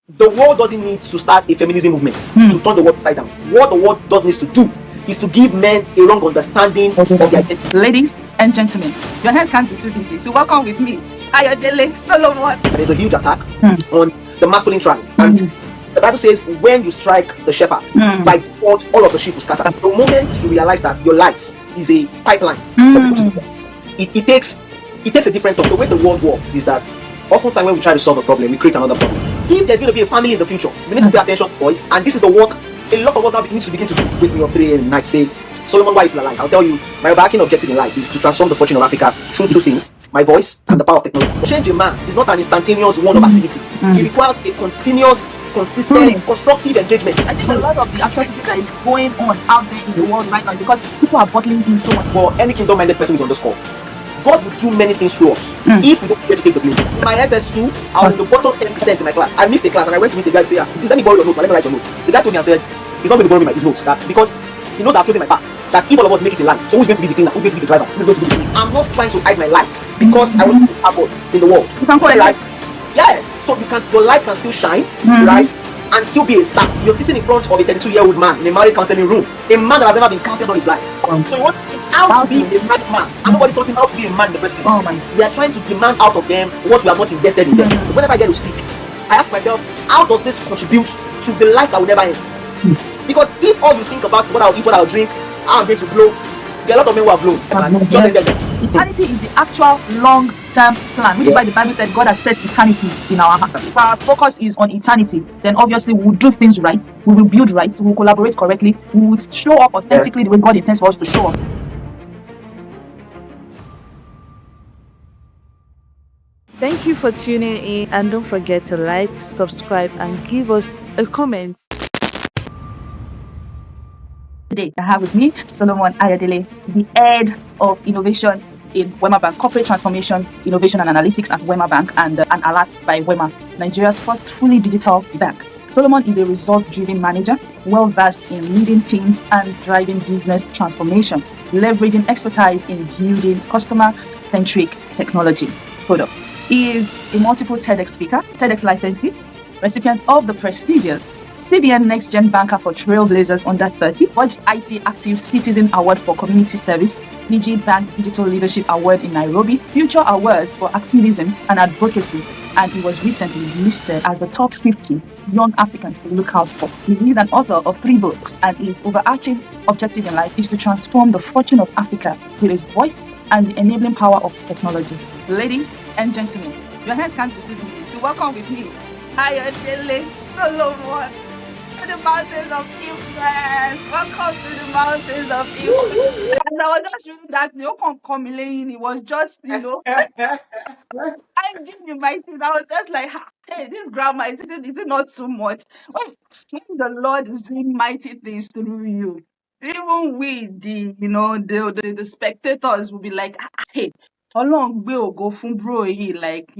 the world doesn't need to start a feminism movement to turn the world upside down. What the world does need to do is to give men a wrong understanding of their identity. Ladies and gentlemen, your hands can't be too busy to welcome with me Ayodele Solomon. There's a huge attack on the masculine tribe, and the Bible says when you strike the shepherd, by default all of the sheep will scatter. The moment you realize that your life is a pipeline for people to do this, it takes a different turn. The way the world works is that oftentimes when we try to solve a problem, we create another problem. If there's going to be a family in the future, we need to pay attention to boys, and this is the work a lot of us now need to begin to do. Wake me up 3 a.m. night, say, Solomon, why is he alive? I'll tell you, my overarching objective in life is to transform the fortune of Africa through 2 things: my voice and the power of technology. Change a man is not an instantaneous one-off activity. It requires a continuous, consistent, constructive engagement. I think a lot of the atrocity that is going on out there in the world right now is because people are bottling in so much. For any kingdom-minded person who's on this call, God will do many things through us if we don't get to take the blame. In my SS2, I was in the bottom 10% in my class. I missed a class and I went to meet the guy and say, please let me borrow your notes, let me write your notes. The guy told me and said, he's not going to borrow me his notes, because he knows that I've chosen my path. That if all of us make it in life, so who's going to be the cleaner, who's going to be the driver, who's going to be the cleaner? I'm not trying to hide my light because I want to be God in the world. You can call it right? Yes, so your light can still shine, right? And still be a star. You're sitting in front of a 32-year-old man in a marriage counseling room, a man that has never been counseled all his life. So he wants to teach how to be a married man, and nobody taught him how to be a man in the first place. We are trying to demand out of them what we have not invested in them. Whenever I get to speak, I ask myself, how does this contribute to the life that will never end? Because if all you think about is what I'll eat, what I'll drink, how I'm going to blow, there are a lot of men who have blown. Just ended them. Eternity is the actual long-term plan, which is why the Bible said God has set eternity in our heart. If our focus is on eternity, then obviously we will do things right, we will build right, we will collaborate correctly, we will show up authentically the way God intends for us to show up. Thank you for tuning in, and don't forget to like, subscribe, and give us a comment. Today, I have with me Solomon Ayodele, the head of innovation in WEMA Bank, corporate transformation, innovation and analytics at WEMA Bank, and an ALAT by WEMA, Nigeria's first fully digital bank. Solomon is a results-driven manager, well-versed in leading teams and driving business transformation, leveraging expertise in building customer-centric technology products. He is a multiple TEDx speaker, TEDx licensee, recipient of the prestigious CBN Next Gen Banker for Trailblazers Under 30, Watch IT Active Citizen Award for Community Service, BG Bank Digital Leadership Award in Nairobi, Future Awards for Activism and Advocacy, and he was recently listed as the top 50 young Africans to look out for. He is an author of 3 books, and his overarching objective in life is to transform the fortune of Africa with his voice and the enabling power of technology. Ladies and gentlemen, your hands can't be too busy to welcome with me Ayodele Solomon to the mountains of influence. Welcome to the mountains of influence. And I was just reading that come it was just, I give you my thing. I was just like, hey, this grammar is it not too much? When the Lord is doing mighty things through you, even we, the spectators will be like, hey, how long will go from bro here? Like,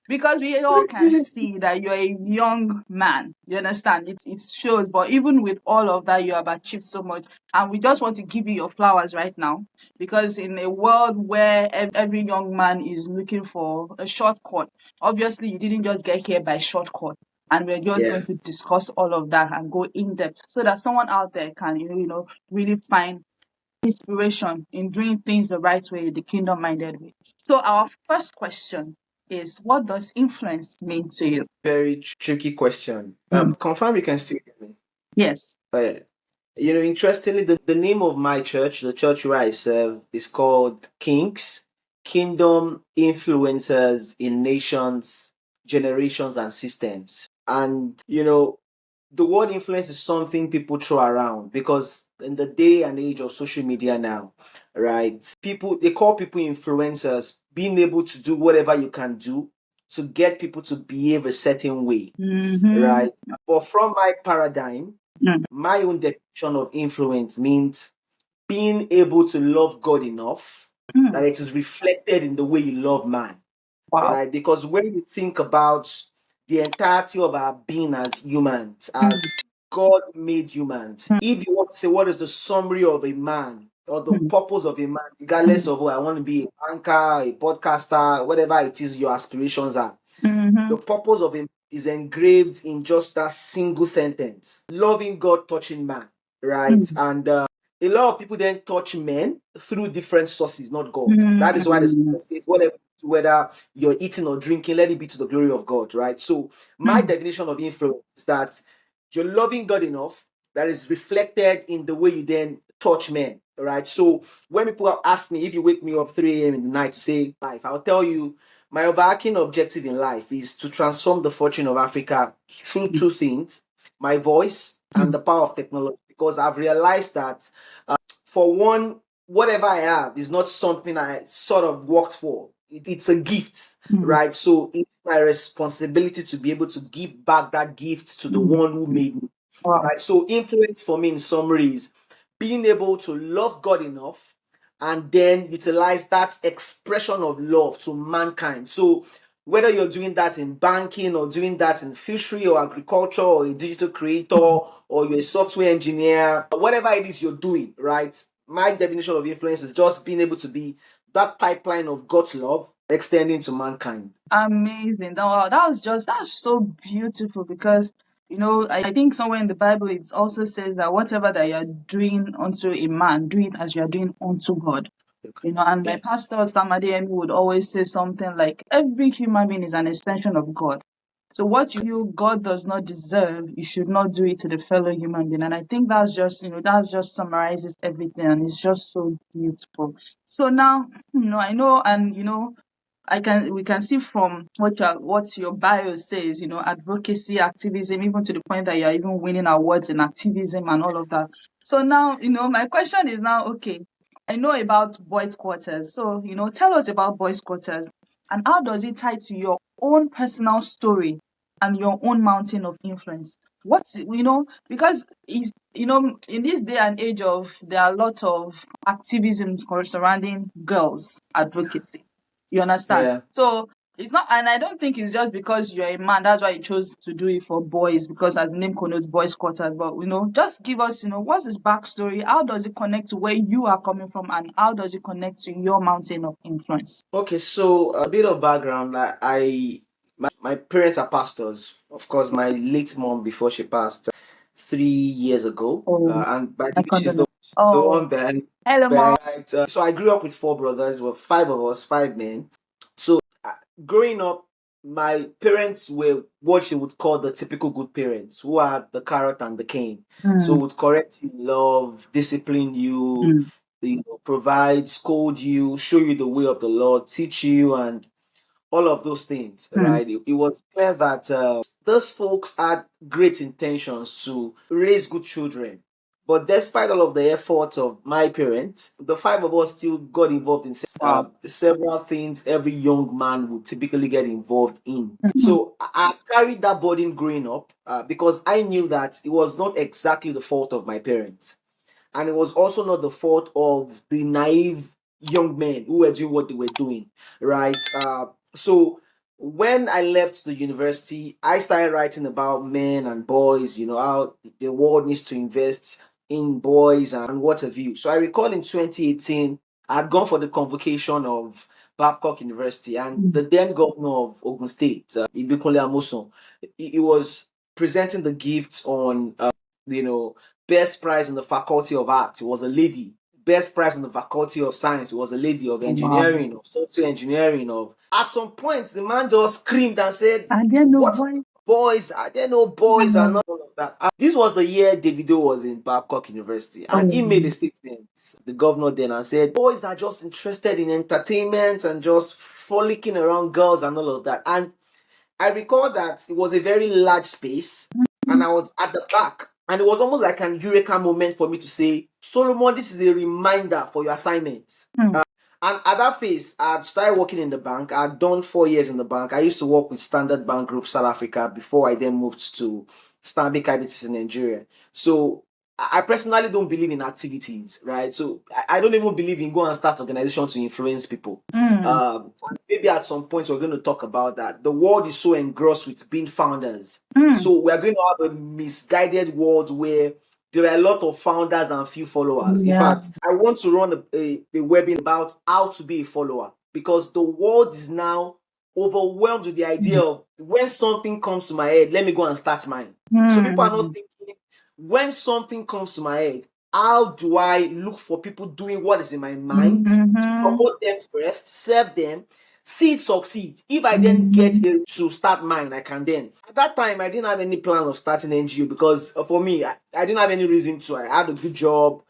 because we all can see that you're a young man. You understand? It shows, but even with all of that, you have achieved so much. And we just want to give you your flowers right now. Because in a world where every young man is looking for a shortcut, obviously you didn't just get here by shortcut. And we're just going to discuss all of that and go in depth so that someone out there can, really find inspiration in doing things the right way, the kingdom minded way. So, our first question is, what does influence mean to you? Very tricky question. Confirm you can still hear me. Yes. Interestingly, the name of my church, the church where I serve, is called Kings, Kingdom Influencers in Nations, Generations, and Systems. And, the word influence is something people throw around because in the day and age of social media now, right, they call people influencers, being able to do whatever you can do to get people to behave a certain way, right? But from my paradigm, my own definition of influence means being able to love God enough that it is reflected in the way you love man. Wow. Right? Because when you think about the entirety of our being as humans, as God made humans, if you want to say what is the summary of a man or the purpose of a man, regardless of I want to be a banker, a podcaster, whatever it is your aspirations are, the purpose of a man is engraved in just that single sentence: loving God, touching man, right? Mm. And a lot of people then touch men through different sources, not God. That is why the Mm. scripture says, whether you're eating or drinking, let it be to the glory of God, right? So my Mm. definition of influence is that you're loving God enough that is reflected in the way you then touch men, right? So when people ask me, if you wake me up 3 a.m. in the night to say life, I'll tell you my overarching objective in life is to transform the fortune of Africa through two things: my voice and Mm. the power of technology. Because I've realized that, for one, whatever I have is not something I sort of worked for. It's a gift, Mm. right? So it's my responsibility to be able to give back that gift to the Mm. one who made me, Wow. right? So influence for me, in summary, is being able to love God enough and then utilize that expression of love to mankind. So whether you're doing that in banking or doing that in fishery or agriculture or a digital creator Mm. or you're a software engineer, whatever it is you're doing, right? My definition of influence is just being able to be that pipeline of God's love extending to mankind. Amazing. Wow, that's so beautiful because I think somewhere in the Bible it also says that whatever that you're doing unto a man, do it as you are doing unto God. And my Yeah. pastor Samadiyemi would always say something like every human being is an extension of God. So what you feel God does not deserve, you should not do it to the fellow human being. And I think that just summarizes everything and it's just so beautiful. So now, I know and we can see from what your bio says, advocacy, activism, even to the point that you're even winning awards in activism and all of that. So now, my question is now, okay, I know about boys' quarters. So, tell us about boys' quarters and how does it tie to your own personal story and your own mountain of influence? Because in this day and age of there are a lot of activism surrounding girls advocacy. You understand? Yeah. So it's not, and I don't think it's just because you're a man, that's why you chose to do it for boys, because as the name connotes boys' quarters. But just give us, what's his backstory? How does it connect to where you are coming from, and how does it connect to your mountain of influence? Okay, so a bit of background. My parents are pastors. Of course, my late mom, before she passed 3 years ago, Oh, and by the my way, she's the condolence. Oh, one behind. hello, mom. Right. So I grew up with four brothers. Well, five of us, five men. So growing up, my parents were what you would call the typical good parents, who had the carrot and the cane. So Mm. would correct you, love, discipline you, Mm. provide, scold you, show you the way of the Lord, teach you, and all of those things, Mm. right? It was clear that those folks had great intentions to raise good children. But despite all of the efforts of my parents, the five of us still got involved in Wow. several things every young man would typically get involved in. Mm. So I carried that burden growing up, because I knew that it was not exactly the fault of my parents. And it was also not the fault of the naive young men who were doing what they were doing, right? So when I left the university, I started writing about men and boys, how the world needs to invest in boys and what have you. So I recall in 2018, I had gone for the convocation of Babcock University, and Mm. the then governor of Ogun State, Ibikunle Amoson, he was presenting the gifts on, you know, best prize in the faculty of arts, it was a lady. Best prize in the faculty of science, it was a lady. Of Wow. engineering, of software engineering, of at some point the man just screamed and said, And then no "What boy. boys? Are there no boys?" And Mm. all of that. This was the year Davido was in Babcock University, and he made a Oh. statement, the governor then, and said, "Boys are just interested in entertainment and just frolicking around girls and all of that." And I recall that it was a very large space and I was at the back. And it was almost like an eureka moment for me to say, Solomon, this is a reminder for your assignments. Mm. And at that phase, I had started working in the bank. I had done 4 years in the bank. I used to work with Standard Bank Group South Africa before I then moved to Stanbic IBTC in Nigeria. So I personally don't believe in activities, right? So I don't even believe in go and start organizations to influence people. Mm. Maybe at some point we're going to talk about that. The world is so engrossed with being founders. Mm. So we're going to have a misguided world where there are a lot of founders and few followers. In Yeah. fact, I want to run a webinar about how to be a follower, because the world is now overwhelmed with the idea of when something comes to my head, let me go and start mine. So people are not thinking, when something comes to my head, how do I look for people doing what is in my mind, support them first, serve them, see it succeed. If I then get to start mine, I can then. At that time, I didn't have any plan of starting NGO because for me, I didn't have any reason to. I had a good job.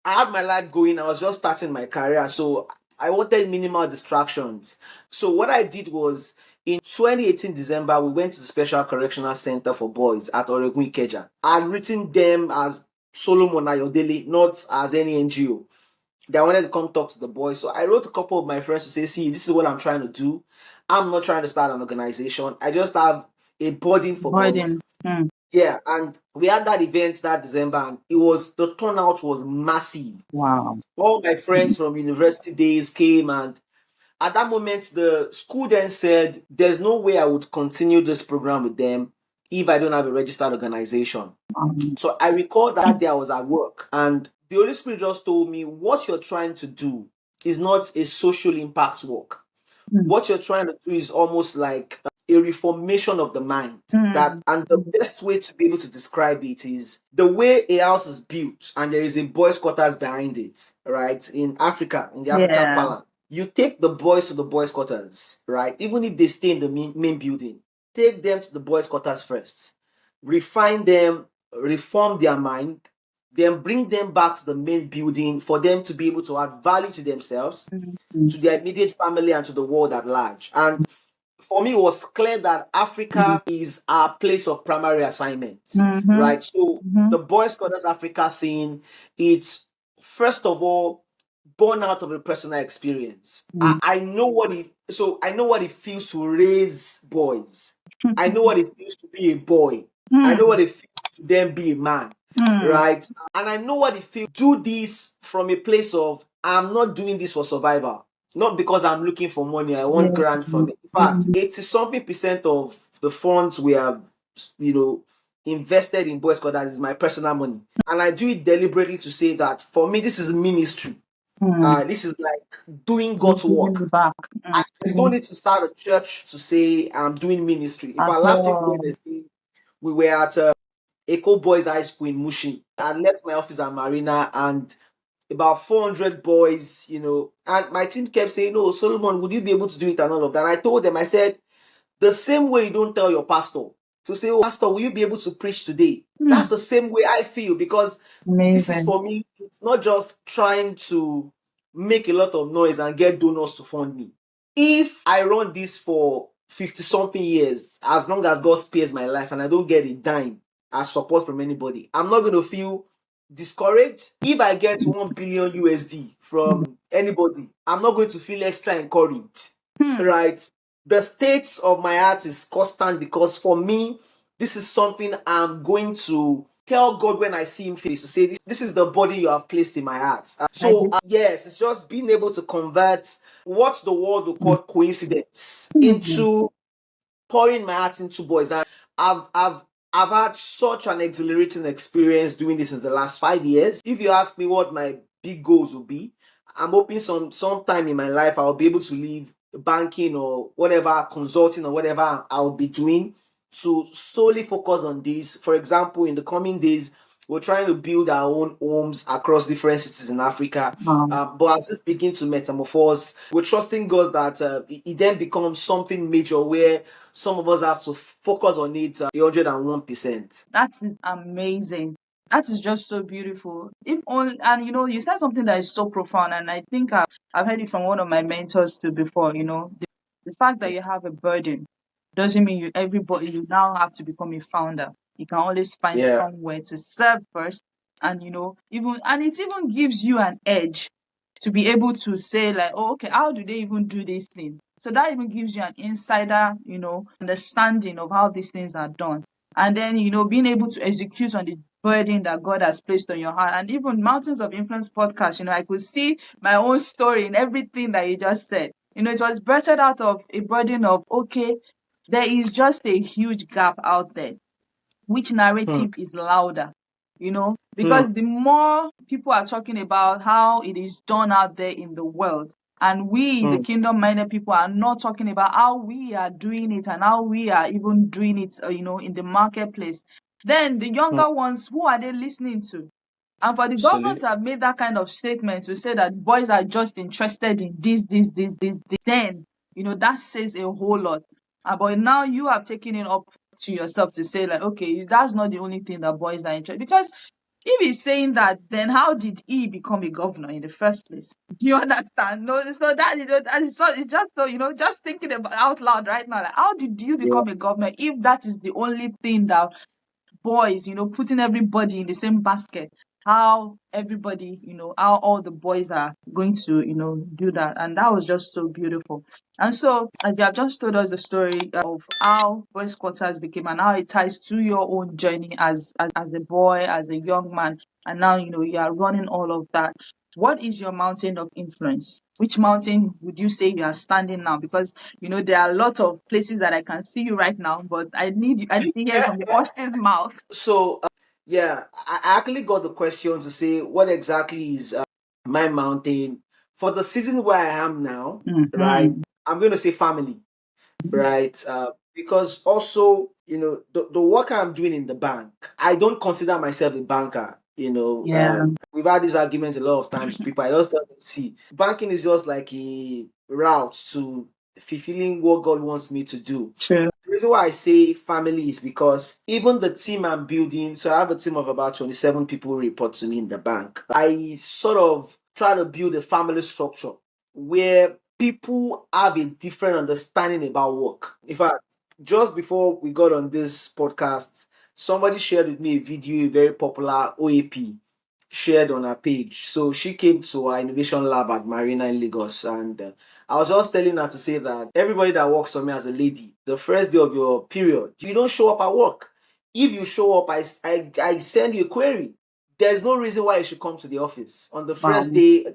I had my life going. I was just starting my career. So I wanted minimal distractions. So what I did was in 2018 December, we went to the Special Correctional Center for Boys at Oregun Ikeja. I had written them as Solomon Ayodele, not as any NGO. They wanted to come talk to the boys. So I wrote a couple of my friends to say, see, this is what I'm trying to do. I'm not trying to start an organization. I just have a burden for boys. Burden. Yeah, and we had that event that December, and the turnout was massive. Wow. All my friends from university days came, and at that moment, the school then said, there's no way I would continue this program with them if I don't have a registered organization. So I recall that day I was at work, and the Holy Spirit just told me, what you're trying to do is not a social impact work. What you're trying to do is almost like a reformation of the mind. That, and the best way to be able to describe it is the way a house is built and there is a boys' quarters behind it, right? In Africa, in the African Yeah. parlance, you take the boys to the boys' quarters, right? Even if they stay in the main building, take them to the boys' quarters first, refine them, reform their mind, then bring them back to the main building for them to be able to add value to themselves, to their immediate family, and to the world at large. And for me, it was clear that Africa is our place of primary assignment, right? So the Boys Quarters Africa thing, it's first of all born out of a personal experience. I know what it feels to raise boys. I know what it feels to be a boy. I know what it feels to then be a man, right? And I know what it feels to do this from a place of I'm not doing this for survival, not because I'm looking for money. I want grant from it. In fact, 80 something percent of the funds we have, invested in Boys Quarters is my personal money, and I do it deliberately to say that for me this is ministry. This is like doing God's work. Back. I don't need to start a church to say I'm doing ministry. In At fact, last week all. Wednesday, we were at Eco Boys High School in Mushin. I left my office at Marina, and about 400 boys, and my team kept saying, "No, Solomon, would you be able to do it?" and all of that. And I told them, I said, the same way you don't tell your pastor to say, "Oh, pastor, will you be able to preach today?" That's the same way I feel, because this is Amazing. for me, it's not just trying to make a lot of noise and get donors to fund me. If I run this for 50 something years, as long as God spares my life and I don't get a dime as support from anybody, I'm not going to feel discouraged. If I get 1 billion USD from anybody, I'm not going to feel extra encouraged, right? The state of my heart is constant, because for me, this is something I'm going to tell God when I see him face, to say, this is the body you have placed in my heart. Yes, it's just being able to convert what the world will call coincidence into pouring my heart into boys. And I've I've I've had such an exhilarating experience doing this in the last 5 years. If you ask me what my big goals will be, I'm hoping sometime in my life I'll be able to leave banking or whatever, consulting or whatever I'll be doing, to solely focus on this. For example, in the coming days, we're trying to build our own homes across different cities in Africa. But as this begins to metamorphose, we're trusting God that it then becomes something major where some of us have to focus on it 101%. That is amazing. That is just so beautiful. If only, and you said something that is so profound, and I think I've heard it from one of my mentors too before. The fact that you have a burden doesn't mean you now have to become a founder. You can always find Yeah. somewhere to serve first, and it even gives you an edge to be able to say like, oh, okay, how do they even do this thing? So that even gives you an insider, understanding of how these things are done. And then, being able to execute on the burden that God has placed on your heart. And even Mountains of Influence podcast, I could see my own story in everything that you just said. It was birthed out of a burden of, okay, there is just a huge gap out there. Which narrative is louder? Because the more people are talking about how it is done out there in the world, And we, the kingdom-minded people, are not talking about how we are doing it and how we are even doing it, in the marketplace. Then the younger ones, who are they listening to? And for the government to have made that kind of statement to say that boys are just interested in this, then, that says a whole lot. But now you have taken it up to yourself to say, like, okay, that's not the only thing that boys are interested. Because if he's saying that, then how did he become a governor in the first place? Do you understand? No, so that is so, it's just so, just thinking about out loud right now, like, how did you Yeah. become a governor if that is the only thing that boys, putting everybody in the same basket? How everybody, how all the boys are going to, do that. And that was just so beautiful. And so, you have just told us the story of how boys' quarters became and how it ties to your own journey as a boy, as a young man. And now, you are running all of that. What is your mountain of influence? Which mountain would you say you are standing now? Because there are a lot of places that I can see you right now, but I need to hear it from the horse's mouth. So, yeah, I actually got the question to say what exactly is my mountain for the season where I am now, right? Mm-hmm. I'm going to say family, right? Because also, the work I'm doing in the bank, I don't consider myself a banker. Yeah. We've had this argument a lot of times. People, I just tell them, see, banking is just like a route to fulfilling what God wants me to do. True. The reason why I say family is because even the team I'm building, so I have a team of about 27 people who report to me in the bank. I sort of try to build a family structure where people have a different understanding about work. In fact, just before we got on this podcast, somebody shared with me a video, a very popular OAP shared on her page. So she came to our innovation lab at Marina in Lagos, and I was just telling her to say that everybody that works for me as a lady, the first day of your period, you don't show up at work. If you show up, I send you a query. There's no reason why you should come to the office on the Wow. first day.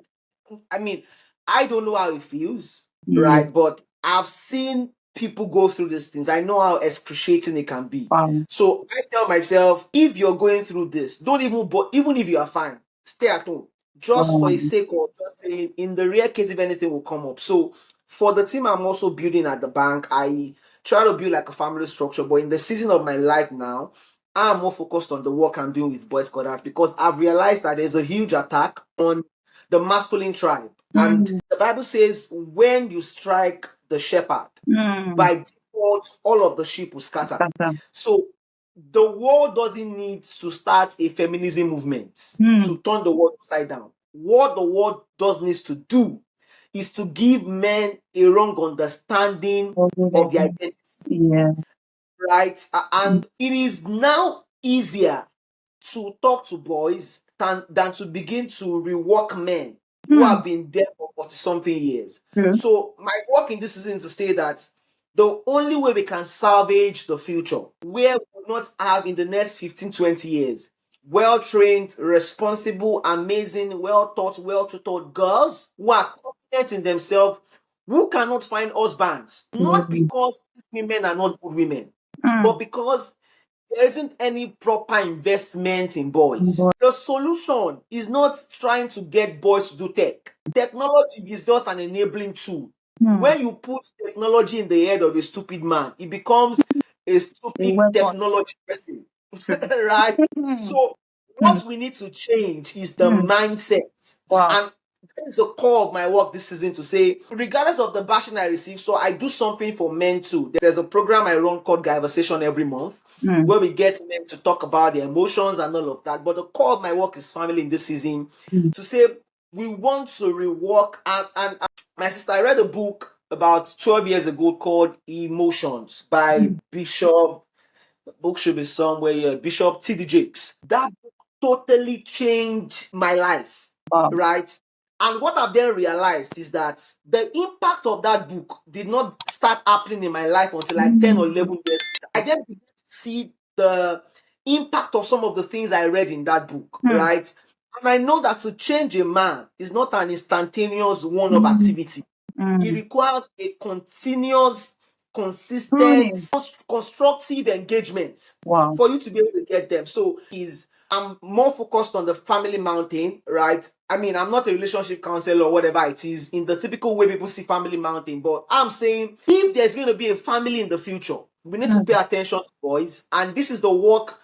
I mean, I don't know how it feels, Mm. right? But I've seen people go through these things. I know how excruciating it can be. Wow. So I tell myself, if you're going through this, don't even, but even if you are fine, stay at home. Just for Wow. a sake of just saying, in the rare case if anything will come up. So for the team I'm also building at the bank, I try to build like a family structure. But in the season of my life now, I'm more focused on the work I'm doing with Boy Scouts because I've realized that there's a huge attack on the masculine tribe. And Mm. the Bible says, when you strike the shepherd, Mm. by default, all of the sheep will scatter. Scatter. So the world doesn't need to start a feminism movement Mm. to turn the world upside down. What the world does needs to do is to give men a wrong understanding of their identity, Yeah. right? Mm. And it is now easier to talk to boys than to begin to rework men who Mm. have been there for 40 something years. True. So my work in this season is to say that the only way we can salvage the future, where we will not have in the next 15, 20 years, well trained, responsible, amazing, well taught, well tutored girls who are confident in themselves, who cannot find husbands, not Mm. because women are not good women, but Mm. because there isn't any proper investment in boys. Boy. The solution is not trying to get boys to do tech. Technology is just an enabling tool. Mm. When you put technology in the head of a stupid man, it becomes a A stupid weapon. technology person. True. Right? Mm. So, Mm. what we need to change is the Mm. mindset. Wow. And that is the core of my work this season to say, regardless of the bashing I receive, so I do something for men too. There's a program I run called Conversation every month Mm. where we get men to talk about their emotions and all of that. But the core of my work is family in this season Mm. to say we want to rework. And my sister, I read a book about 12 years ago called Emotions by Mm. Bishop, the book should be somewhere here, Bishop T.D. Jakes. That book totally changed my life, Wow. right? And what I've then realized is that the impact of that book did not start happening in my life until like 10 or Mm. 11 years later. I then began to see the impact of some of the things I read in that book, Mm. right? And I know that to change a man is not an instantaneous one of Mm. activity. It Mm. requires a continuous, consistent, Pruning. constructive engagement Wow. for you to be able to get them. So is I'm more focused on the family mountain, right? I mean, I'm not a relationship counselor or whatever it is in the typical way people see family mountain, but I'm saying if there's going to be a family in the future, we need to pay attention to boys, and this is the work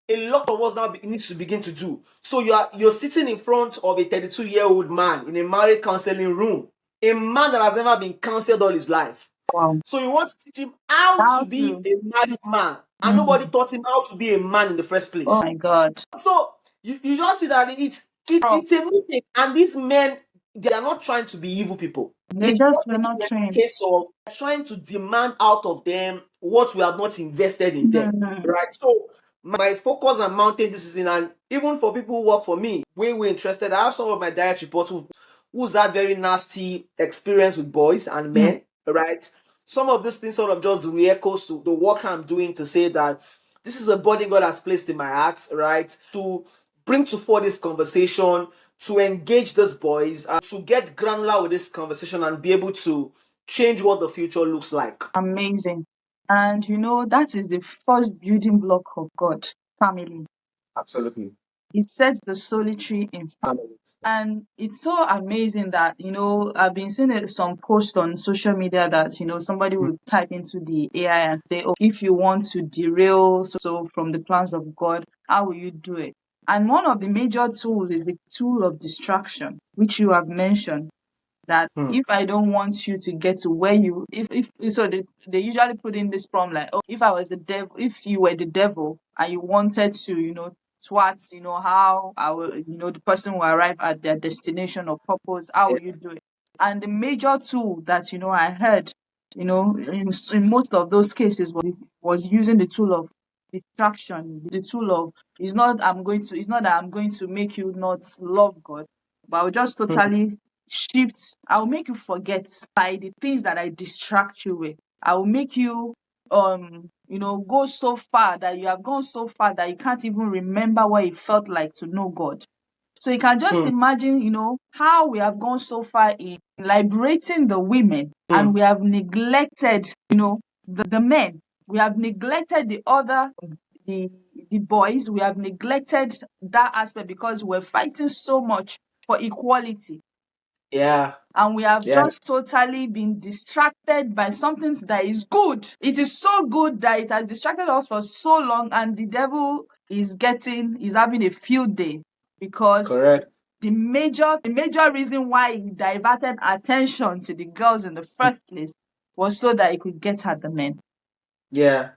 a lot of us now needs to begin to do. So you're sitting in front of a 32-year-old man in a marriage counseling room, a man that has never been counseled all his life. Wow. So you want to teach him how How to be to? a married man, and nobody taught him how to be a man in the first Oh place. my God. So you just see that it's a mistake, and these men, they are not trying to be evil people. They It's just just were not a trained. case of trying to demand out of them what we have not invested in them, right? So my focus on mounting this is in, and even for people who work for me, when we're interested, I have some of my direct reports who's had very nasty experience with boys and men, right? Some of these things sort of just re-echoes to the work I'm doing to say that this is a burden God has placed in my heart, right? To bring to fore this conversation, to engage these boys, to get granular with this conversation and be able to change what the future looks like. Amazing. And you know, that is the first building block of God, family. Absolutely. It sets the solitary in family. And it's so amazing that, you know, I've been seeing some posts on social media that, you know, somebody will type into the AI and say, oh, if you want to derail so from the plans of God, how will you do it? And one of the major tools is the tool of distraction, which you have mentioned. That if I don't want you to get to where you, if so they usually put in this problem like, oh, if I was the devil, if you were the devil and you wanted to, you know, twat, you know, how I will, you know, the person will arrive at their destination or purpose, how will you do it? And the major tool that, you know, I heard, you know, in most of those cases was using the tool of distraction, the tool of, it's not that I'm going to make you not love God, but I'll just totally shift. I'll make you forget by the things that I distract you with. I will make you you know, go so far that you have gone so far that you can't even remember what it felt like to know God. So you can just imagine, you know, how we have gone so far in liberating the women and we have neglected, you know, the men. We have neglected the the boys. We have neglected that aspect because we're fighting so much for equality. Yeah. And we have Yeah. just totally been distracted by something that is good. It is so good that it has distracted us for so long, and the devil is having a field day because Correct. the major reason why he diverted attention to the girls in the first place was so that he could get at the men. Yeah.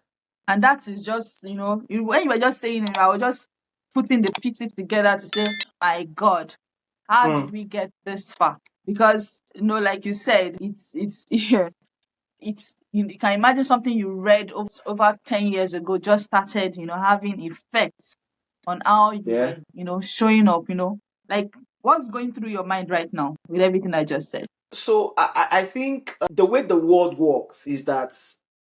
And that is just, you know, when you were just saying it, I was just putting the pieces together to say, my God, how did we get this far? Because, you know, like you said, it's yeah, it's you can imagine something you read over 10 years ago just started, you know, having effects on how you Yeah. were, you know, showing up, you know, like what's going through your mind right now with everything I just said. So I think the way the world works is that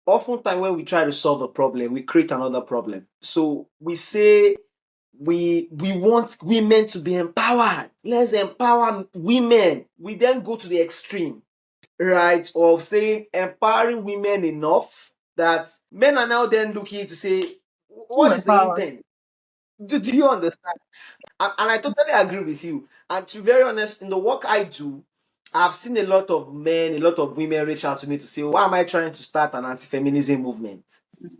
oftentimes when we try to solve a problem, we create another problem. So we say we want women to be empowered. Let's empower women. We then go to the extreme, right, of saying empowering women enough that men are now then looking to say, Too what is the empowered. intent? Do you understand? And I totally agree with you. And to be very honest, in the work I do, I've seen a lot of men, a lot of women reach out to me to say, why am I trying to start an anti-feminism movement?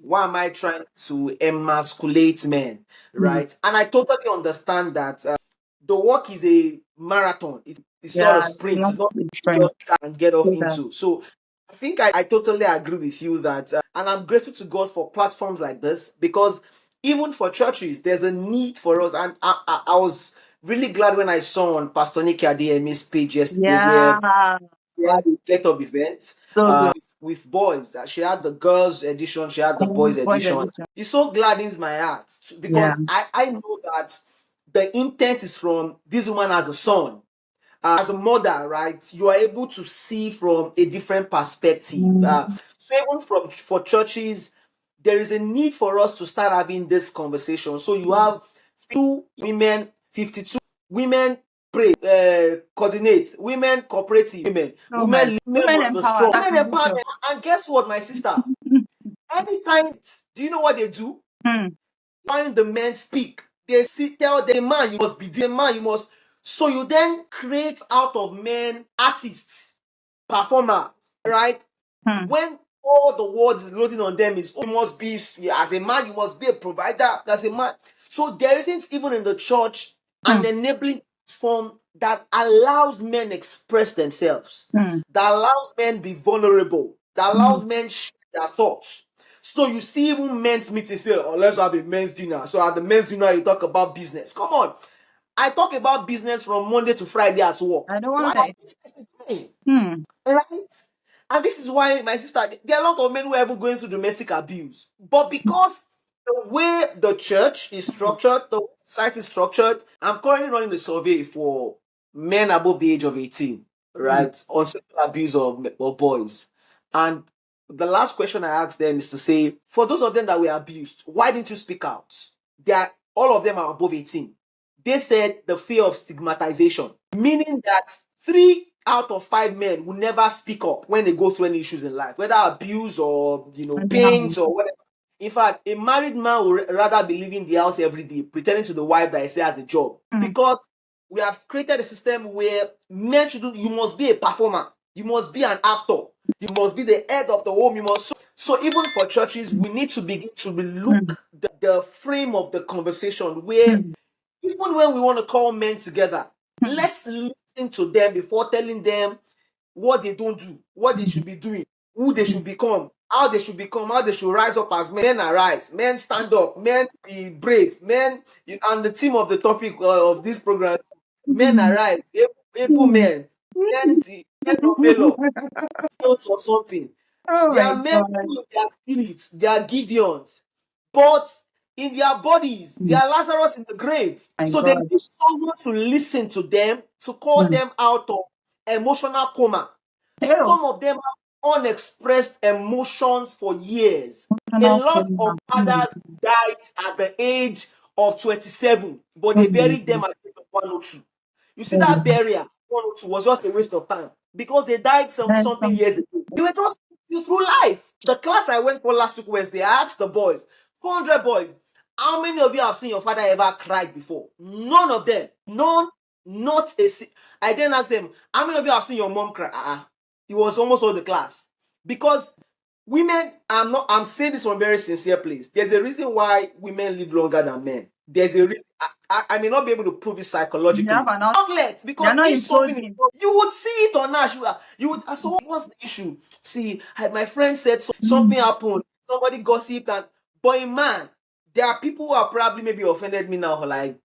Why am I trying to emasculate men? Right? And I totally understand that the work is a marathon. It's not a Yeah, sprint. not It's not with something you friends. just start and get off Say that. into. So I think I totally agree with you that, and I'm grateful to God for platforms like this because even for churches, there's a need for us. And I was really glad when I saw on Pastor Nikki Adeyemi's page yesterday where Yeah. she had a set of events So good. with boys. She had the girls edition, she had the boys Boys edition. edition. It so gladdens my heart Yeah. because I know that the intent is from this woman as a son. As a mother, right, you are able to see from a different perspective. So even for churches, there is a need for us to start having this conversation. So you have 52 women, 52 women pray, coordinate, women cooperative, Oh my, women women must be empowered. strong, That women is it. empowerment. And guess what, my sister? Anytime, do you know what they do? Hmm. Find the men speak. they tell the man you must be the man, you must. So you then create out of men artists, performers, right? When all the words is loading on them is, oh, you must be, as a man, you must be a provider as a man. So there isn't even in the church an enabling form that allows men express themselves, that allows men be vulnerable, that allows men share their thoughts. So you see even men's meetings say, oh, let's have a men's dinner. So at the men's dinner, you talk about business. Come on. I talk about business from Monday to Friday at work. I don't Why want to. business is doing? Right? And this is why, my sister, there are a lot of men who are even going through domestic abuse. But because the way the church is structured, the society is structured, I'm currently running a survey for men above the age of 18, right, on sexual abuse of boys. And the last question I asked them is to say, for those of them that were abused, why didn't you speak out? All of them are above 18. They said the fear of stigmatization, meaning that 3 out of 5 men will never speak up when they go through any issues in life, whether abuse or pains or whatever. In fact, a married man would rather be leaving the house every day, pretending to the wife that he still has a job, because we have created a system where men should do. You must be a performer, you must be an actor, you must be the head of the home. You must. So even for churches, we need to begin to look the frame of the conversation where even when we want to call men together, let's listen to them before telling them what they don't do, what they should be doing, who they should become, how they should become, how they should rise up as men. Men arise, men stand up, men be brave, men. And the theme of the topic of this program, men arise, able men, men of valor, or something. Oh There my are men God. who in their spirits, they are Gideons, but in their bodies, they are Lazarus in the grave. My So they God. need someone to listen to them, to call them out of emotional coma. Ew. Some of them have unexpressed emotions for years. A Emotional lot of trauma. fathers died at the age of 27, but they buried them at the age of 102. You see, that burial 102 was just a waste of time because they died something years ago. They were just through life. The class I went for last week Wednesday, I asked the boys, 400 boys, how many of you have seen your father ever cried before? None of them. None, not a. I then asked them, how many of you have seen your mom cry? It was almost all the class. Because women, I'm saying this from a very sincere place. There's a reason why women live longer than men. There's a reason. I may not be able to prove it psychologically. Outlets, They're because not if something is imploding. wrong, you would see it on us. You would. So what's the issue? See, my friend said something happened. Somebody gossiped, and but a man, there are people who have probably maybe offended me now for like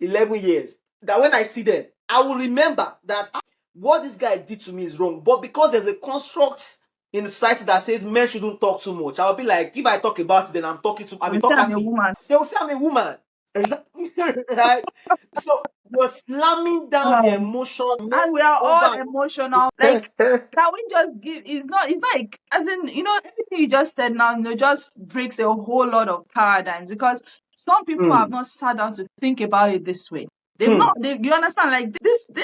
11 years. That when I see them, I will remember that what this guy did to me is wrong. But because there's a construct in the society that says men shouldn't talk too much, I'll be like, if I talk about it, then I'm a You say I'm a talkative. woman. They will say I'm a woman. Right? So you're slamming down the emotion And we are all over. emotional. Like, can we just give? It's like, as in, everything you just said now, just breaks a whole lot of paradigms because some people have not sat down to think about it this way. They've not, you understand? Like,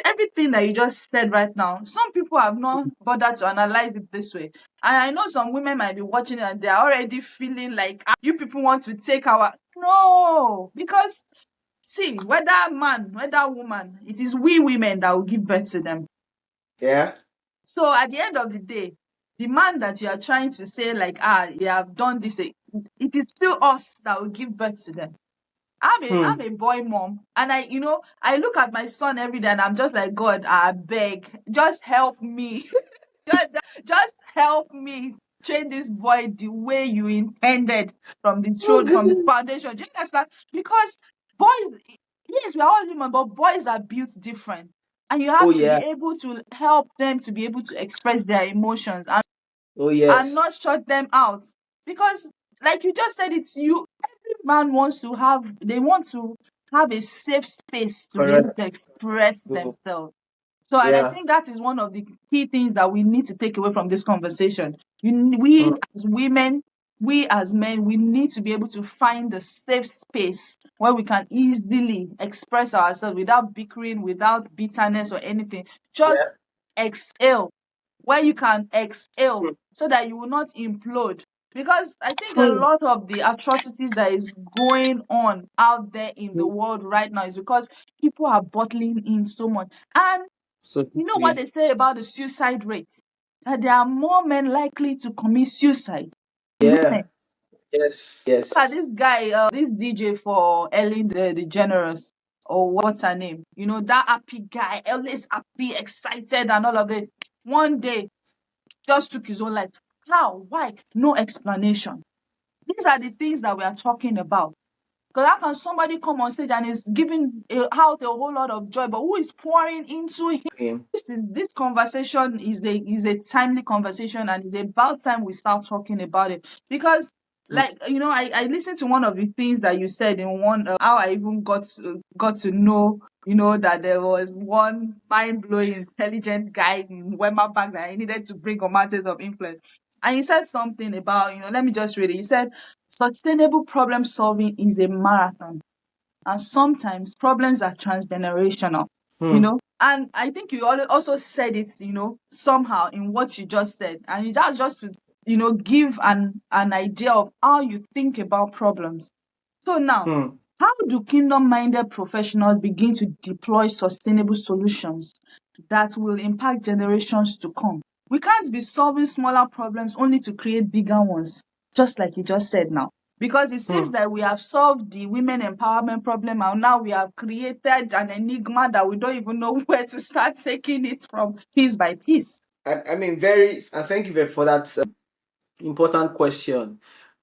everything that you just said right now, some people have not bothered to analyze it this way. And I know some women might be watching it and they're already feeling like, you people want to take our. No, because see, whether man, whether woman, it is we women that will give birth to them. Yeah. So at the end of the day, the man that you are trying to say, like, you have done this, it is still us that will give birth to them. I'm a boy mom, and I look at my son every day, and I'm just like, God, I beg, just help me, just help me train this boy the way you intended from the throne, from the foundation. Do you understand? Because boys, yes, we are all human, but boys are built different, and you Oh have to be yeah. able to help them to be able to express their emotions Oh and not yes. shut them out. Because, like you just said, it's you. Every man wants to have. They want to have a safe space to be able Correct. to express Oh, themselves. So, and I yeah. think that is one of the key things that we need to take away from this conversation. We as women, we as men, we need to be able to find a safe space where we can easily express ourselves without bickering, without bitterness or anything. Yeah. Just exhale, where you can exhale so that you will not implode. Because I think a lot of the atrocities that is going on out there in the world right now is because people are bottling in so much. And So you know what they say about the suicide rate? That there are more men likely to commit suicide than yeah, women. yes, Look at yes. this guy, this DJ for Ellen DeGeneres, or what's her name? You know, that happy guy, always happy, excited, and all of it. One day, just took his own life. How? Why? No explanation. These are the things that we are talking about. Because how can somebody come on stage and is giving out a whole lot of joy, but who is pouring into him? Him. This conversation is a timely conversation, and it's about time we start talking about it. Because, Mm, like, I listened to one of the things that you said in one how I even got to know, that there was one mind-blowing intelligent guy in WEMA Bank that I needed to bring on matters of influence. And you said something about, let me just read it. You said sustainable problem solving is a marathon, and sometimes problems are transgenerational. mm, And I think you also said it, somehow in what you just said, and that just to give an idea of how you think about problems. So now, mm, how do kingdom-minded professionals begin to deploy sustainable solutions that will impact generations to come? We can't be solving smaller problems only to create bigger ones, just like you just said now. Because it seems mm. that we have solved the women empowerment problem, and now we have created an enigma that we don't even know where to start taking it from piece by piece. I mean, thank you for that important question.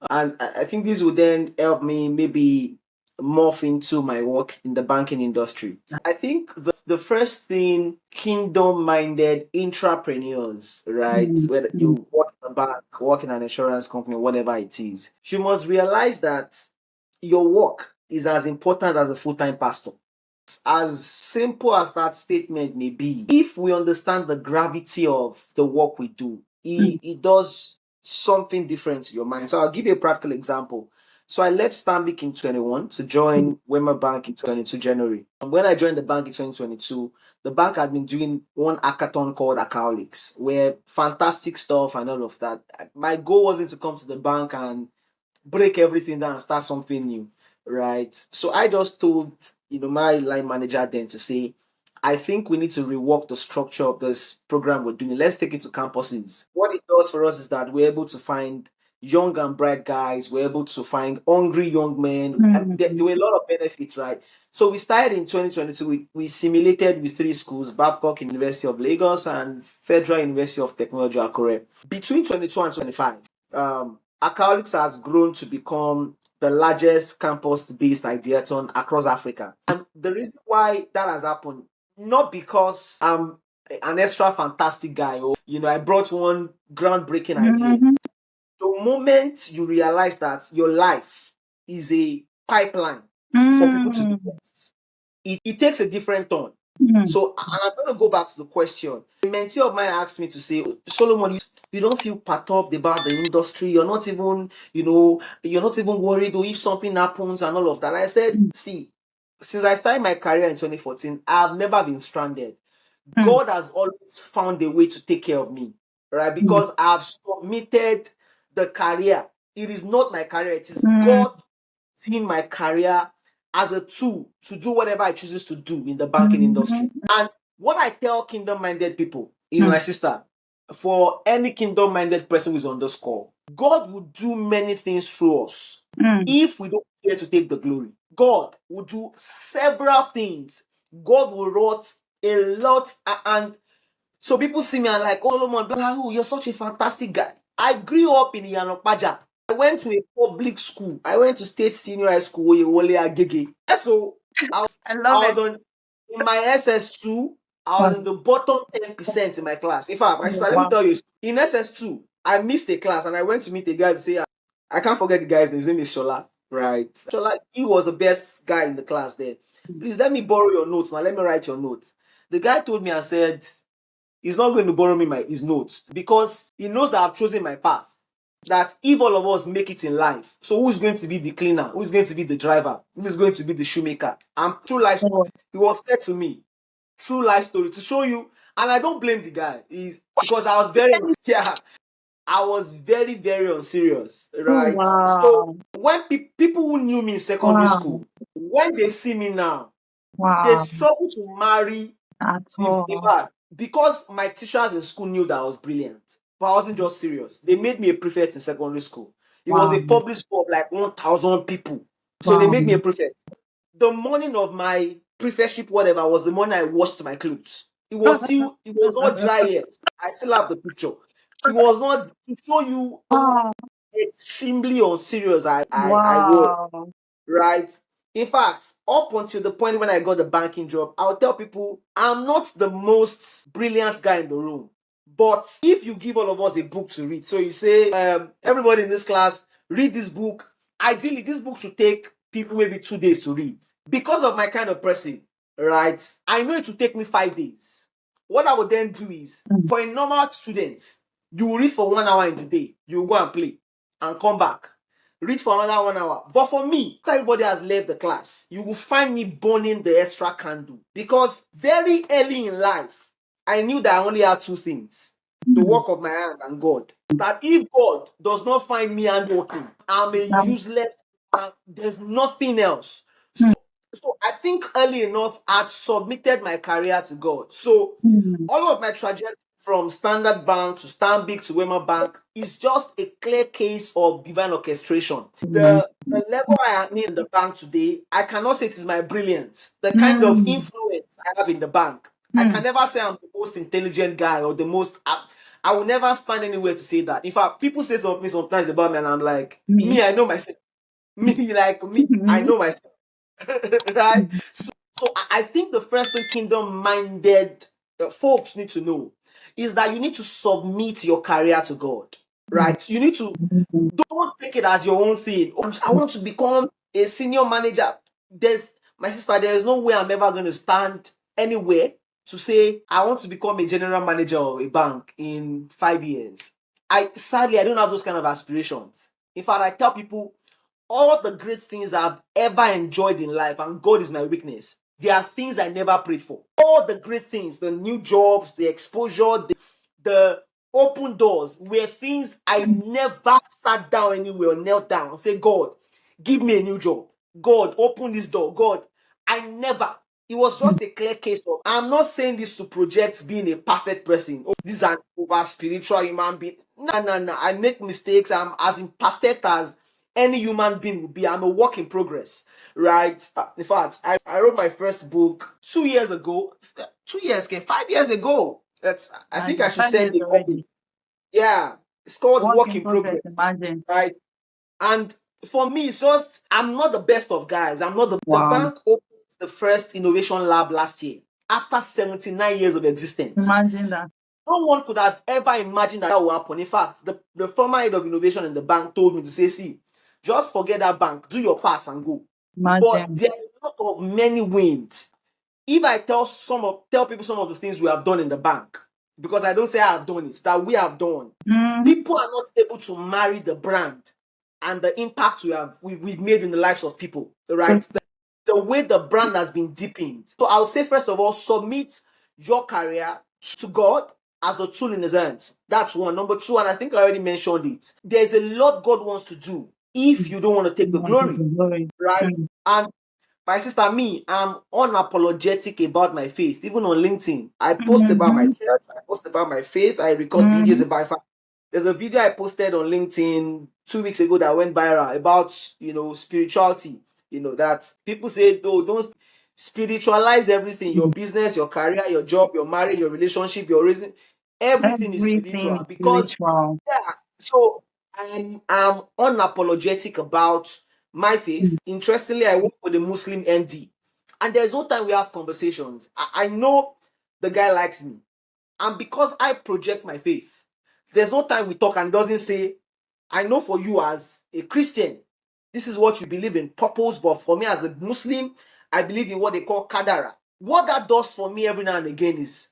And I think this will then help me maybe morph into my work in the banking industry. I think the first thing kingdom minded entrepreneurs, right? Mm, Whether mm, you work in a bank, work in an insurance company, whatever it is, you must realize that your work is as important as a full time pastor. As simple as that statement may be, if we understand the gravity of the work we do, mm, it does something different to your mind. So I'll give you a practical example. So I left Stanbic in 21 to mm, join WEMA Bank in 22 January. And when I joined the bank in 2022, the bank had been doing one hackathon called Accounts, where fantastic stuff and all of that. My goal wasn't to come to the bank and break everything down and start something new, right? So I just told my line manager then to say, I think we need to rework the structure of this program we're doing. Let's take it to campuses. What it does for us is that we're able to find young and bright guys. We're able to find hungry young men. And there mm, were a lot of benefits, right? So we started in 2022. We simulated with three schools: Babcock University of Lagos and Federal University of Technology, Akure. Between 22 and 25, Academics has grown to become the largest campus-based ideathon across Africa. And the reason why that has happened, not because I'm an extra fantastic guy or I brought one groundbreaking idea. mhm, The moment you realize that your life is a pipeline for people to do mm, best, it takes a different turn. mm, So, and I'm going to go back to the question. A mentee of mine asked me to say, Solomon, you don't feel perturbed about the industry. You're not even worried or if something happens and all of that. I said, mm, see, since I started my career in 2014, I've never been stranded. mm, God has always found a way to take care of me, right? mm, Because I've submitted the career. It is not my career. It is mm, God seeing my career as a tool to do whatever I chooses to do in the banking industry. mhm, And what I tell kingdom minded people is, mm, my sister, for any kingdom minded person who is on this call, God will do many things through us mm, if we don't care to take the glory. God will do several things. God will wrought a lot. And so people see me and like, oh, Solomon, you're such a fantastic guy. I grew up in Yanokpaja. I went to a public school. I went to State Senior High School, Oyewole Agege. So I I love was it. in my SS2, I was Wow. in the bottom 10% in my class. In fact, my sister, let me Wow. tell you, in SS2, I missed a class and I went to meet a guy to say, I can't forget the guy's name. His name is Shola, right? Shola, he was the best guy in the class then. Please let me borrow your notes now. Let me write your notes. The guy told me and said, he's not going to borrow me his notes because he knows that I've chosen my path. That if all of us make it in life, so who is going to be the cleaner? Who is going to be the driver? Who is going to be the shoemaker? And true life, Oh, he was said to me, true life story to show you. And I don't blame the guy. Is because I was very yeah. I was very, very unserious, Oh, right? So wow. when people who knew me in secondary Wow. school, when they see me now, they Wow. struggle to marry. At In all. fact, because my teachers in school knew that I was brilliant, but I wasn't just serious. They made me a prefect in secondary school. It was Wow. a public school of like 1,000 people. So they Wow. made me a prefect. The morning of my prefectship, whatever, was the morning I washed my clothes. It was not dry yet. I still have the picture. It was not to show you how Wow. extremely unserious I was, Wow. right? In fact, up until the point when I got the banking job, I'll tell people I'm not the most brilliant guy in the room. But if you give all of us a book to read, so you say, everybody in this class, read this book. Ideally, this book should take people maybe 2 days to read. Because of my kind of person, right? I know it will take me 5 days. What I would then do is, Mm. for a normal student, you will read for 1 hour in the day. You will go and play and come back. Read for another 1 hour. But for me, after everybody has left the class, you will find me burning the extra candle. Because very early in life, I knew that I only had two things: the work of my hand and God. That if God does not find me handworking, I'm a Um, useless man. There's nothing else. mm, So I think early enough, I'd submitted my career to God. So mm, all of my trajectory from Standard Bank to Stanbic to WEMA Bank is just a clear case of divine orchestration. mm, The level I am in the bank today, I cannot say it is my brilliance. The kind of mm, influence I have in the bank, I mm. can never say I'm the most intelligent guy or the most. I will never stand anywhere to say that. In fact, people say something sometimes about me, and I'm like, Me. me, I know myself. Me, like me, I Mhm. know myself. Right? So I think the first thing kingdom minded folks need to know is that you need to submit your career to God. Right? You need to Mhm. don't take it as your own thing. Oh, I want to become a senior manager. There's my sister, there is no way I'm ever going to stand anywhere to say I want to become a general manager of a bank in 5 years. I don't have those kind of aspirations. In fact, I tell people all the great things I've ever enjoyed in life, and God is my witness, there are things I never prayed for. All the great things, the new jobs, the exposure, the open doors, were things I never sat down anywhere or knelt down and said, God, give me a new job. God, open this door. God, I never. It was Mm. just a clear case of, I'm not saying this to project being a perfect person. Oh, this is an over spiritual human being. No, no, no. I make mistakes. I'm as imperfect as any human being would be. I'm a work in progress, right? In fact, I wrote my first book 2 years ago. 2 years, okay, 5 years ago. I think I Imagine should 5 years send a copy. already. Yeah, it's called Work Work in in progress. Progress, Imagine. right? And for me, it's just I'm not the best of guys. I'm not the Wow. bank opened the first innovation lab last year after 79 years of existence. Imagine that. No one could have ever imagined that would happen. In fact, the former head of innovation in the bank told me to say, see, just forget that bank, do your part and go. But Imagine. there are a lot of many wins. If I tell people some of the things we have done in the bank, because I don't say I have done it, that we have done, Mm-hmm. people are not able to marry the brand and the impact we've made in the lives of people, So, right? The way the brand has been deepened. So I'll say, first of all, submit your career to God as a tool in his hands. That's one. Number two, and I think I already mentioned it, there's a lot God wants to do if you don't want to take you the want to glory, be glory. right? Mm. And my sister, me, I'm unapologetic about my faith. Even on LinkedIn, I post about my Mm-hmm. church, I post about my faith, I record videos Mm-hmm. about. In fact, there's a video I posted on LinkedIn 2 weeks ago that went viral about spirituality. That people say, oh, don't spiritualize everything: your business, your career, your job, your marriage, your relationship, your raising. Everything is Everything is spiritual because spiritual. yeah. So I'm unapologetic about my Mm. faith. Interestingly, I work with a Muslim MD, and there's no time we have conversations. I know the guy likes me, and because I project my faith, there's no time we talk and he doesn't say, I know for you as a Christian, this is what you believe in, purpose, but for me as a Muslim, I believe in what they call kadara. What that does for me every now and again is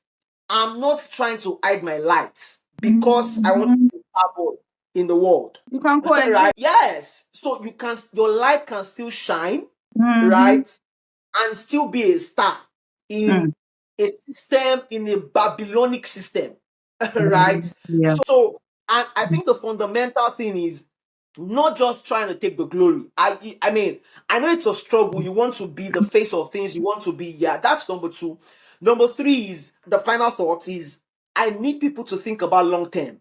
I'm not trying to hide my lights because I want to Mm-hmm. be a star boy in the world. You can Right? coexist. Yes. So your light can still shine, Mm-hmm. right? And still be a star Mm. in a system, in a Babylonic system. Mm. Right? Yeah. So And I think the fundamental thing is not just trying to take the glory. I mean, I know it's a struggle. You want to be the face of things. You want to be, yeah, that's number two. Number three is the final thought is I need people to think about long term.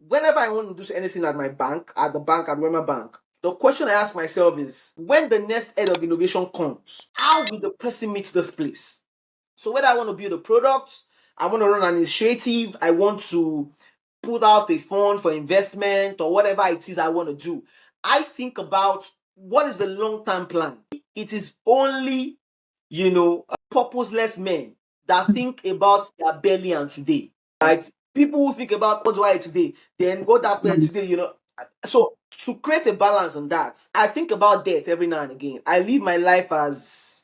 Whenever I want to do anything at my bank, at the bank, at WEMA Bank, the question I ask myself is when the next head of innovation comes, how will the person meet this place? So whether I want to build a product, I want to run an initiative, I want to put out a fund for investment or whatever it is I want to do, I think about what is the long-term plan. It is only, purposeless men that think about their belly and today, right? People who think about what do I eat today, then what happened today. So to create a balance on that, I think about death every now and again. I live my life as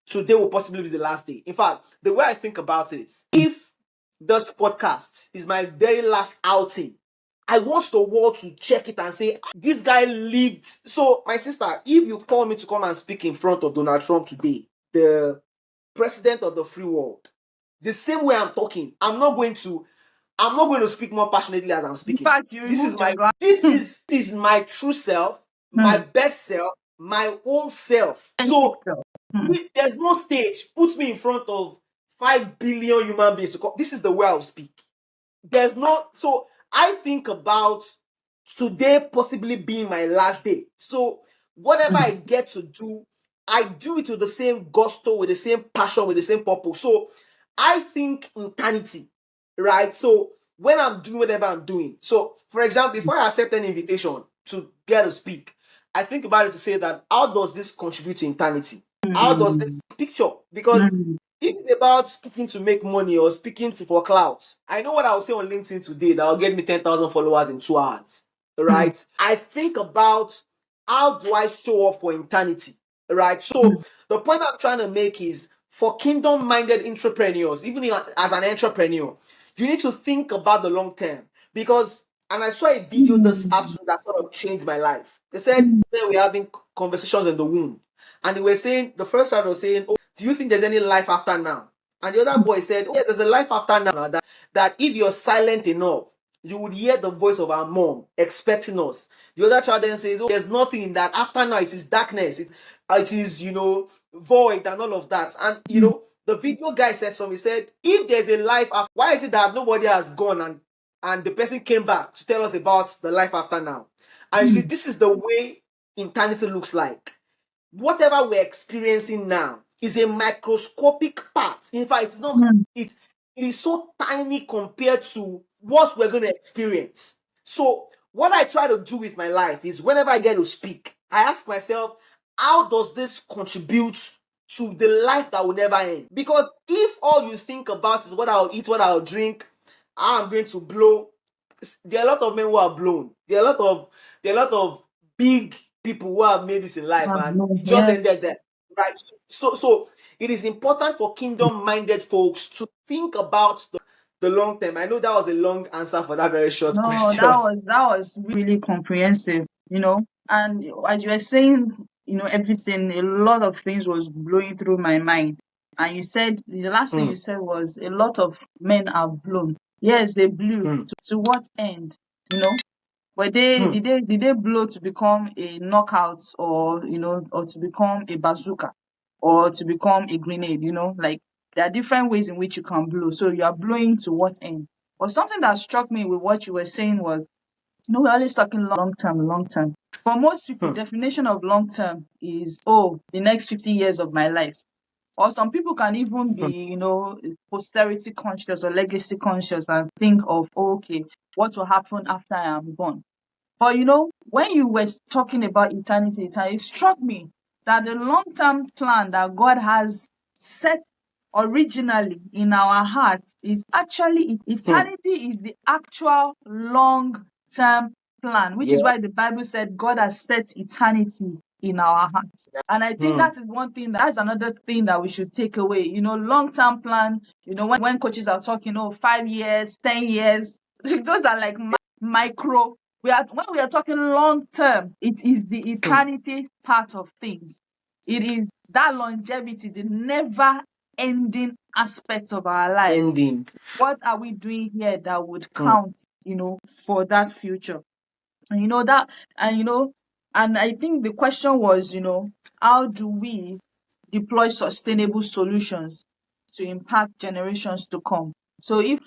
today will possibly be the last day. In fact, the way I think about it, if this podcast is my very last outing, I want the world to check it and say, this guy lived. So, my sister, if you call me to come and speak in front of Donald Trump today, the president of the free world, the same way I'm talking, I'm not going to speak more passionately as I'm In speaking. fact, you This is removed your my glass. this is my true self, my best self, my own self. So if there's no stage, put me in front of 5 billion human beings to come. This is the way I'll speak. There's no, so I think about today possibly being my last day. So whatever I get to do, I do it with the same gusto, with the same passion, with the same purpose. So I think eternity, right? So when I'm doing whatever I'm doing, so for example, before I accept an invitation to get to speak, I think about it to say that how does this contribute to eternity? How does this picture? Because if it's about speaking to make money or speaking to for clouds, I know what I'll say on LinkedIn today that will get me 10,000 followers in 2 hours, right? I think about how do I show up for eternity, right? So the point I'm trying to make is for kingdom-minded entrepreneurs, even as an entrepreneur, you need to think about the long term because, and I saw a video this afternoon that sort of changed my life. They said we're having conversations in the womb, and they were saying the first one was saying, "Oh, do you think there's any life after now?" And the other boy said, "Oh, yeah, there's a life after now. That if you're silent enough, you would hear the voice of our mom expecting us." The other child then says, "Oh, there's nothing in that. After now, it is darkness. It is, void and all of that." And, the video guy said something. He said, if there's a life after, why is it that nobody has gone and the person came back to tell us about the life after now? And you see, this is the way eternity looks like. Whatever we're experiencing now is a microscopic part. In fact, it's not, it is so tiny compared to what we're going to experience. So, what I try to do with my life is whenever I get to speak, I ask myself, how does this contribute to the life that will never end? Because if all you think about is what I'll eat, what I'll drink, how I'm going to blow, there are a lot of men who are blown. There are a lot of big people who have made this in life and it just ended there. Right. So it is important for kingdom-minded folks to think about the long term. I know that was a long answer for that very short No, question. that was really comprehensive, And as you were saying, everything, a lot of things was blowing through my mind. And you said the last thing you said was a lot of men are blown. Yes, they blew. To what end? But did they blow to become a knockout or or to become a bazooka or to become a grenade, like there are different ways in which you can blow. So you are blowing to what end? But something that struck me with what you were saying was, we're always talking long term, long term. For most people, definition of long term is, the next 50 years of my life. Or some people can even be, posterity conscious or legacy conscious and think of, okay, what will happen after I am gone? But when you were talking about eternity, it struck me that the long-term plan that God has set originally in our hearts is actually eternity is the actual long-term plan, which Yeah. is why the Bible said God has set eternity in our hearts. And I think that is one thing, that's another thing that we should take away. Long-term plan, when coaches are talking, 5 years, 10 years, those are like micro. When we are talking long term, it is the eternity part of things. It is that longevity, the never ending aspect of our lives. Ending. What are we doing here that would count for that future. And and I think the question was, how do we deploy sustainable solutions to impact generations to come? So if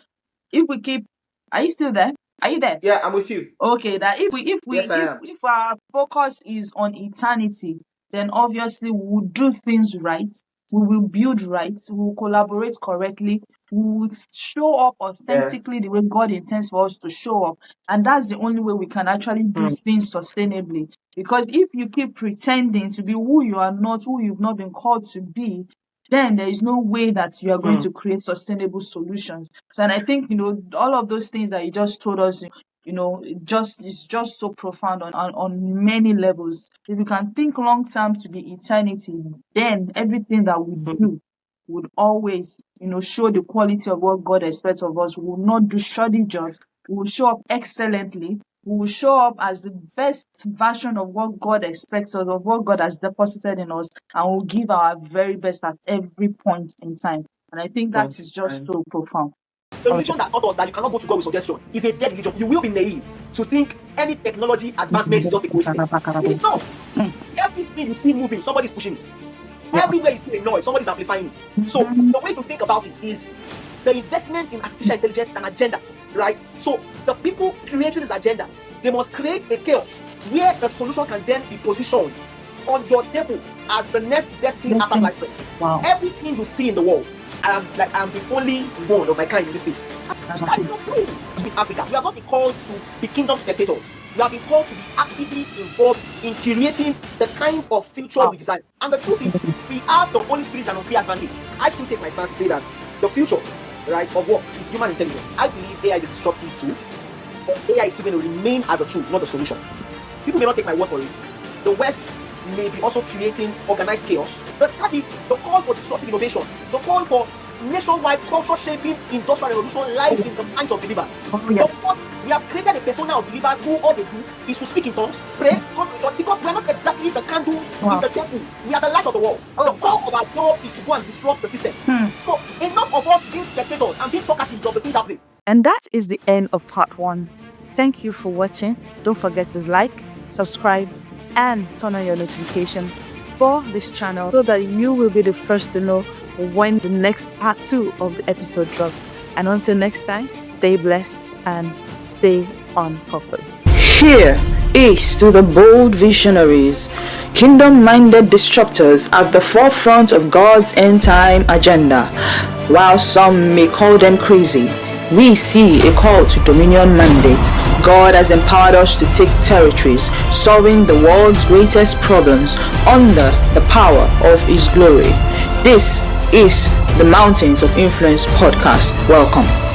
we keep, are you still there? Are you there? Yeah, I'm with you. Okay, that Yes, I am. if our focus is on eternity, then obviously we will do things right, we will build right, we will collaborate correctly, we will show up Yeah. authentically the way God intends for us to show up, and that's the only way we can actually do Mm, things sustainably. Because if you keep pretending to be who you are not, who you've not been called to be, then there is no way that you are going mm, to create sustainable solutions. So, and I think all of those things that you just told us, it's just so profound on many levels. If you can think long term to be eternity, then everything that we mm, do would always, show the quality of what God expects of us. We will not do shoddy jobs. We will show up excellently. We will show up as the best version of what God expects us, of what God has deposited in us, and we'll give our very best at every point in time. And I think that point is in just time. so profound. The religion that taught us that you cannot go to God with suggestion is a dead religion. You will be naive to think any technology advancement is just a coincidence. It is not. Everything you see moving, somebody's pushing it. Yeah. Everywhere you see a noise, somebody's amplifying it. So the way to think about it is the investment in artificial intelligence and agenda, right? So the people creating this agenda, they must create a chaos where the solution can then be positioned on your table as the next best thing after sliced bread. Wow. Everything you see in the world, I'm the only one of my kind in this space. That's not That is true. not true. In Africa, we have not been called to be kingdom spectators. We have been called to be actively involved in creating the kind of future we desire. And the truth is, we have the Holy Spirit and unfair advantage. I still take my stance to say that the future, right, of work is human intelligence. I believe AI is a disruptive tool, but AI is still going to remain as a tool, not a solution. People may not take my word for it. The West may be also creating organized chaos. The chat is the call for disruptive innovation, the call for nationwide culture shaping industrial revolution lies in the minds of believers. Yeah. Of course, we have created a persona of believers who all they do is to speak in tongues, pray, come to God, because we are not exactly the candles in the temple. We are the light of the world. The call of our job is to go and disrupt the system. So enough of us being spectators and being talkatives of the things happening. And that is the end of part 1. Thank you for watching. Don't forget to like, subscribe, and turn on your notification for this channel so that you will be the first to know when the next part 2 of the episode drops. And until next time, stay blessed and stay on purpose. Here is to the bold visionaries, kingdom-minded disruptors at the forefront of God's end-time agenda. While some may call them crazy, we see a call to dominion mandate. God has empowered us to take territories, solving the world's greatest problems under the power of His glory. This is the Mountains of Influence podcast. Welcome.